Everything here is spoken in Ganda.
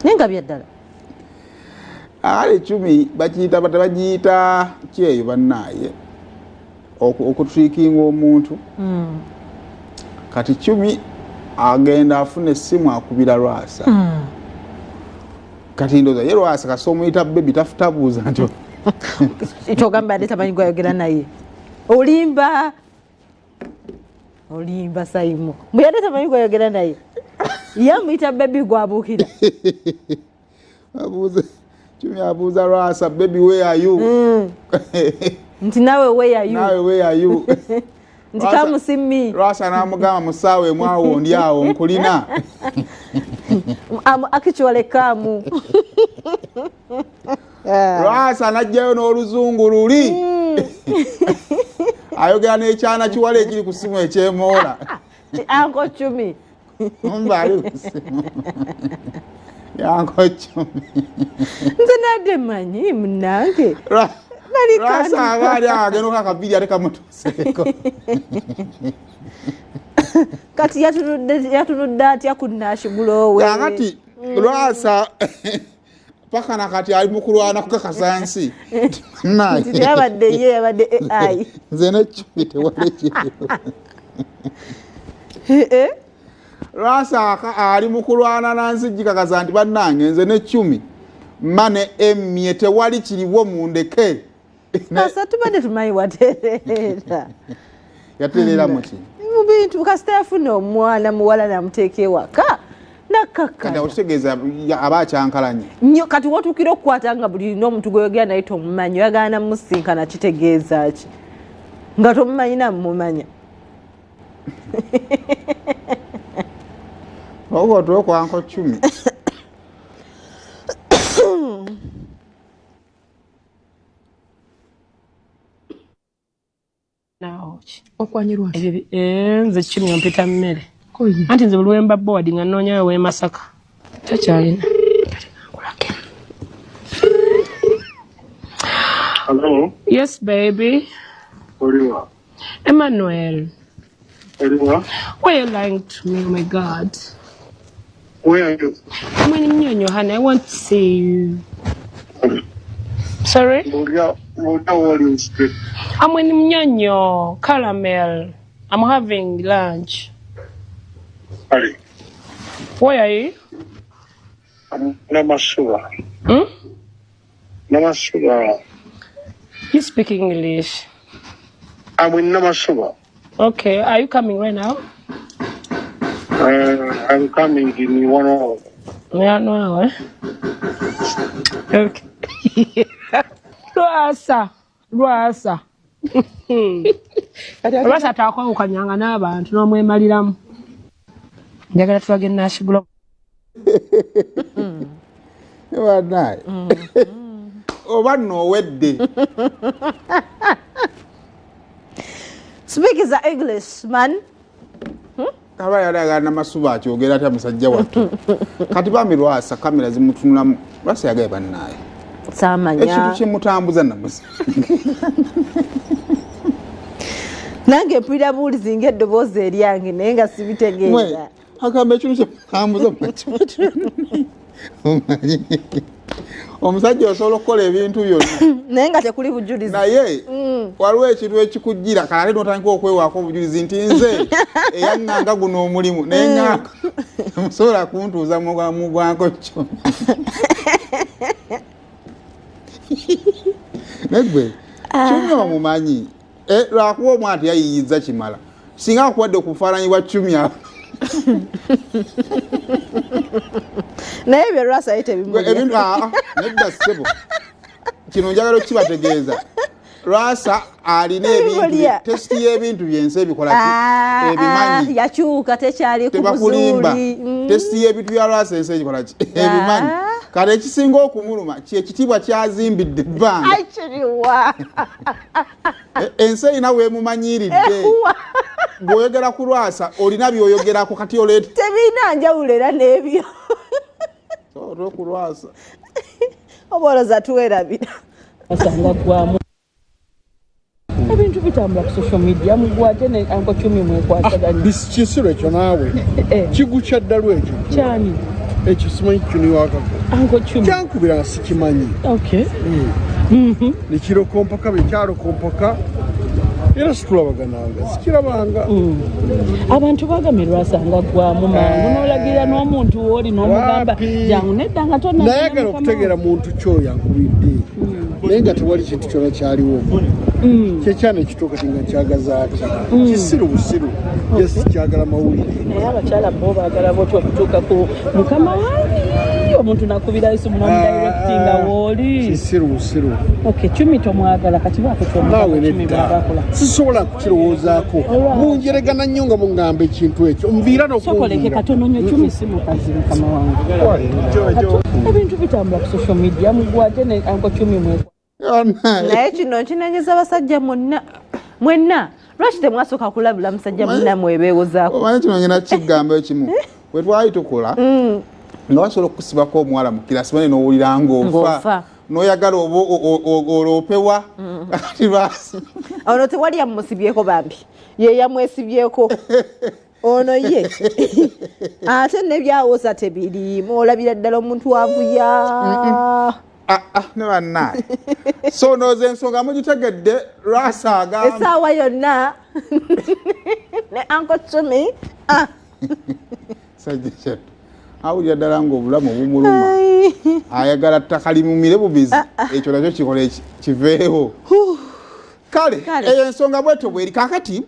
Nenga byaddala. Ali chumi bakiyita batabagiyita kyeyo bannaye okutrikinga omuntu. Kati chumi agenda afune simu akubira Lwasa. Kati ndoza ye Lwasa kasomuyita baby tafutabuuza nti Chogamba ndeta tamanyi gwayogera naye. Olimba Saimo. Mbuyade tamanyi gwayogera naye. Yamuyita baby gwabukira. Chumi abuuza Lwasa, baby where are you? Nti nawe where are you? Nawe where are you? Nti kamusimmi. Lwasa namugamba musaawe mwawo ndi awo nkulina. Actually kamu. Lwasa najjayo n'oluzungu luli. Ayogera n'ekyana kiwala ekiri ku ssimu ekyemoola. Anko Chumi. Mbali ku ssimu. Yanko Chumi. Nze nadde manyi munange. Lwasa abaali agenda akabiri ate kamutuuseeko. Kati yatunudde atya kunnashigula owe. Kati Lwasa paka nakati ali mukulwana kukakasa nsi. Nti yabadde ye yabadde AI. Nze n'Chumi tewali kiriyo. Lwasa ali mukulwana nansi gikakasa nti bannange nze n'Chumi mane emmye tewali kiriwo mundeke. Asa tubadde tumanyi waterera. Yaterera muki? Mu bintu kasita yafuna omwana muwala namuteeka ewaka. Nakaka. Kati okutegeeza aba akyankalanye. Nnyo kati wotukira okukwata nga buli n'omuntu gweyogera naye tomumanyi oyagala musinkana kitegeeza ki? Nga tomumanyi namumanya. Ogo tuweko Anko Chumi. Naochi. Okwanyirwa. Nze Chumi mpita mmere. Anti nze buli wemba board nga nnoonya we Masaka. Takyalina. Hello? Yes, baby. Oliwa. Emmanuel. Oliwa. Why are you lying to me? Oh my God. Where are you? I'm in Mnyonyo, honey. I want to see you. Sorry? What is it? I'm in Mnyonyo, Caramel. I'm having lunch. Sorry. Where are you? I'm Namasura. Hmm? Namasura. You speak English. I'm in Namasura. Okay. Are you coming right now? I'm coming in 1 hour. Yeah, no, eh? Okay. Lwasa. Lwasa atakwawukanyanga n'abantu n'omwemaliramu. Njagala tulage nashigula. Bannaye. Oba nowedde. Speak is the English, man. Aba yalaga Namasuba akyogera atya musajja wattu. Kati bambi Lwasa kamera zimutunulamu. Lwasa yagaye bannaye. Samanya. Ekintu kimutambuza namusa. Nange mpulira buulizi ng'eddoboozi eryange naye nga sibitegeeza. Agamba ekintu kimutambuza omusajja osobola okukola ebintu byonna. Naye nga tekuli bujulizi. Naye waliwo ekintu ekikujjira kale n'otandika okwewaako obujulizi nti nze eyaŋŋanga guno omulimu naye ŋŋanga musobola kuntuuza mu gwanko kyo. Negwe Chumi omumanyi lwakuba omwana teyayiyiza kimala singa akuwadde okufaananyi bwa Chumi awo. Naye ebyo Lwasa yite bimulya. Nedda ssebo kino njagala okukibategeeza. Lwasa alina ebintu tesiti y'ebintu byensi ebikola ki ebimanyi. Yakyuka tekyali ku tebakulimba buzuuli. tesiti y'ebintu bya Lwasa ensi ekikola ki ebimanyi. Kale ekisinga okumuluma kyekitiibwa kyazimbidde ebbanga. Akiriwa. Ensi erina weemumanyiiridde. Bw'oyogera ku Lwasa olina by'oyogerako kati oleeta. Tebirina njawulo era n'ebyo. So ku Lwasa. Oba olowooza tuwerabira. Asanga gwamu. ebintu bitambula ku social media mugwate ne Uncle Chumi mwekwataganya kisiro ekyo naawe kigukya ddala ekyo kyani ekyo simanyi kyuniwakako Uncle Chumi kyankubira nga sikimanyi nekirokompoka bekyarokompoka era situlabagananga sikirabanga abantu bagambye lwasanga gwamu mangu n'olagira n'omuntu wooli n'omugamba jangu nedda nga nayagala okutegeera muntu kyoyo yankubidde naye nga tewali kintu kyona kyaliwo kyekyana ekituuka ti nga kyagazaaki kisiru busiru yesi kyagala mawulire naye abakyala bo baagala boti okutuuka ku mukama wange omuntu nakubira isimu n'omudayirekitinga wooli kisiru busiru Chumi tomwagala kati naawe nedda sisobola kukirowoozaako munjeregana nnyo nga mungamba ekintu ekyo nviira nosokoleke katono nnyo Chumi si mukazi mukama wange ebintu bitambula ku social media mugwate ne Uncle Chumi naye kino kinanyeza abasajja mwenna lwaki temwasooka kulabula musajja munnammwe ebeewozaako omanyi kino ngenda kigamba ekimu bwe twali tukola nga wasobola okusibako omuwala mu kirasi bane n'owulira ng'ofa n'oyagala oloopewa ati lwasi ono tewali yamusibyeko bambi ye yamwesibyeko ono ye ate nebyawoosa tebiriimu olabira ddala omuntu wavuya ne bannaye so nooza ensonga mugitegedde lwasaaga essaawa yonna ne Uncle Chumi sajja kyattu awulira ddala ng'obulamu bumuluma ayagala ttaka limumire bubizi ekyo nakyo kikole kiveewo kale eyo ensonga bwetyo bweri kaakati